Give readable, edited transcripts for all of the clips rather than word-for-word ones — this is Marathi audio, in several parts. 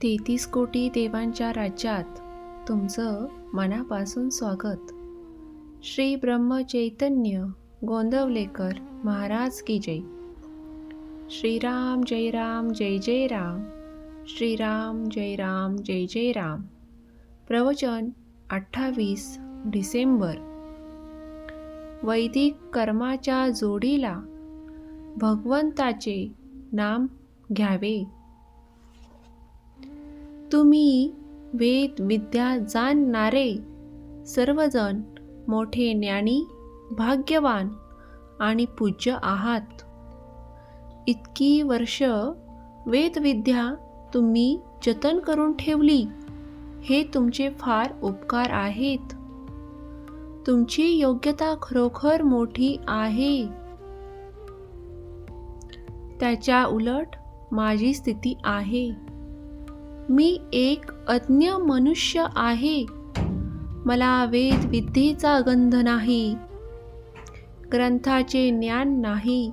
तेहतीस कोटी देवांच्या राज्यात तुमचं मनापासून स्वागत. श्री ब्रह्म चैतन्य गोंदवलेकर महाराज की जय. श्रीराम जय राम जय जय राम. श्रीराम जय राम जय जय राम. प्रवचन 28 डिसेंबर. वैदिक कर्माच्या जोडीला भगवंताचे नाम घ्यावे. तुम्ही वेद विद्या जाणणारे सर्वजण मोठे ज्ञानी, भाग्यवान आणि पूज्य आहात. इतकी वर्ष वेदविद्या तुम्ही जतन करून ठेवली, हे तुमचे फार उपकार आहेत. तुमची योग्यता खरोखर मोठी आहे. त्याच्या उलट माझी स्थिती आहे. मी एक अज्ञ मनुष्य आहे. मला वेद विद्येचा गंध नाही, ग्रंथाचे ज्ञान नाही.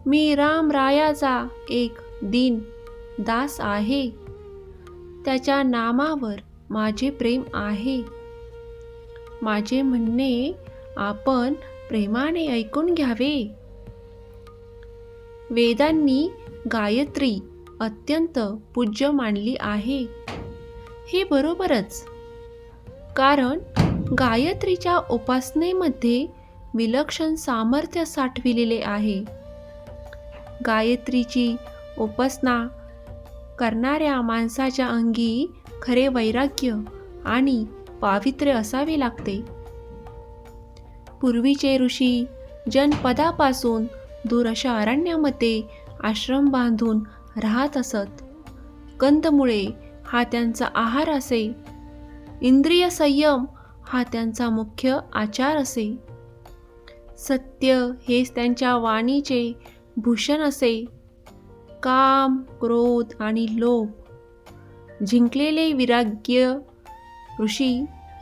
मी रामरायाचा एक दीन दास आहे. त्याच्या नामावर माझे प्रेम आहे. माझे म्हणणे आपण प्रेमाने ऐकून घ्यावे. वेदांनी गायत्री अत्यंत पूज्य मानली आहे. हे बरोबरच, कारण गायत्रीच्या उपासनेमध्ये विलक्षण सामर्थ्य साठविलेले आहे. गायत्रीची उपासना करणाऱ्या माणसाच्या अंगी खरे वैराग्य आणि पावित्र्य असावे लागते. पूर्वीचे ऋषी जनपदापासून दूर अशा अरण्यामध्ये आश्रम बांधून राहत असत. कंदमुळे हा त्यांचा आहार असे. इंद्रिय संयम हा त्यांचा मुख्य आचार असे. सत्य हेच त्यांच्या वाणीचे भूषण असे. काम, क्रोध आणि लोभ जिंकलेले विराग्य ऋषी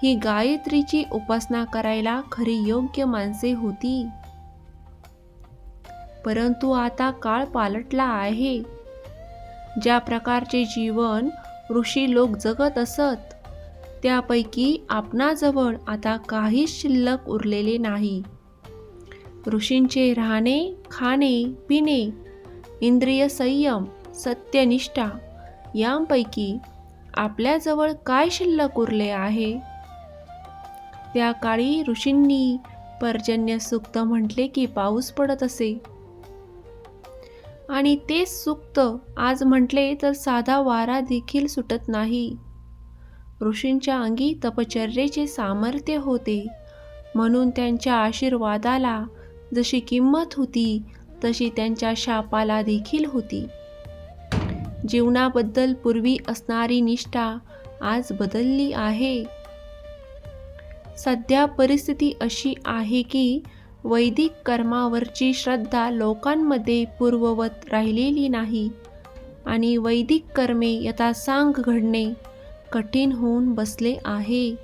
ही गायत्रीची उपासना करायला खरी योग्य माणसे होती. परंतु आता काळ पालटला आहे. ज्या प्रकारचे जीवन ऋषी लोक जगत असत, त्यापैकी आपणाजवळ आता काहीच शिल्लक उरलेले नाही. ऋषींचे राहणे, खाणे, पिणे, इंद्रिय संयम, सत्यनिष्ठा यांपैकी आपल्याजवळ काय शिल्लक उरले आहे? त्या काळी ऋषींनी पर्जन्य सूक्त म्हटले की पाऊस पडत असे, आणि तेच सूक्त आज म्हटले तर साधा वारा देखील सुटत नाही. ऋषींच्या अंगी तपश्चर्येचे सामर्थ्य होते, म्हणून त्यांच्या आशीर्वादाला जशी किंमत होती, तशी त्यांच्या शापाला देखील होती. जीवनाबद्दल पूर्वी असणारी निष्ठा आज बदलली आहे. सध्या परिस्थिती अशी आहे की वैदिक कर्मावरची श्रद्धा लोकांमध्ये पूर्ववत राहिलेली नाही, आणि वैदिक कर्मे यथासांग घडणे कठीण होऊन बसले आहे.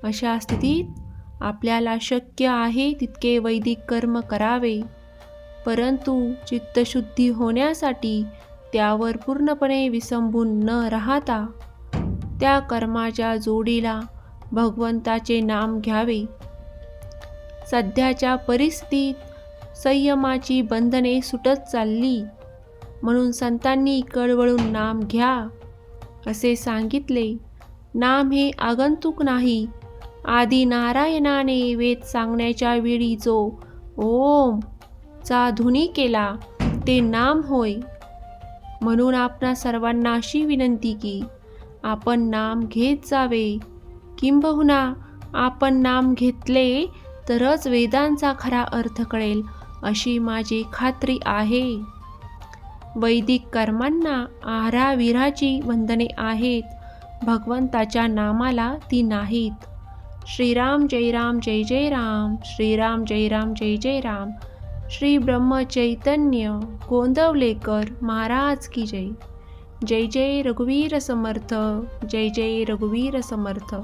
अशा स्थितीत आपल्याला शक्य आहे तितके वैदिक कर्म करावे, परंतु चित्तशुद्धी होण्यासाठी त्यावर पूर्णपणे विसंबून न राहता त्या कर्माच्या जोडीला भगवंताचे नाम घ्यावे. सध्याच्या परिस्थितीत संयमाची बंधने सुटत चालली, म्हणून संतांनी कळवळून नाम घ्या असे सांगितले. नाम हे आगंतुक नाही. आदी नारायणाने वेद सांगण्याच्या वेळी जो ओम चा ध्वनी केला ते नाम होय. म्हणून आपणा सर्वांना अशी विनंती की आपण नाम घेत जावे, किंबहुना आपण नाम घेतले तरच वेदांचा खरा अर्थ कळेल अशी माझी खात्री आहे. वैदिक कर्मांना आहाराविराची बंधने आहेत, भगवंताच्या नामाला ती नाहीत. श्रीराम जय राम जय जय राम. श्रीराम जय राम जय जय राम. श्री ब्रह्म चैतन्य गोंदवलेकर महाराज की जय. जय जय रघुवीर समर्थ. जय जय रघुवीर समर्थ.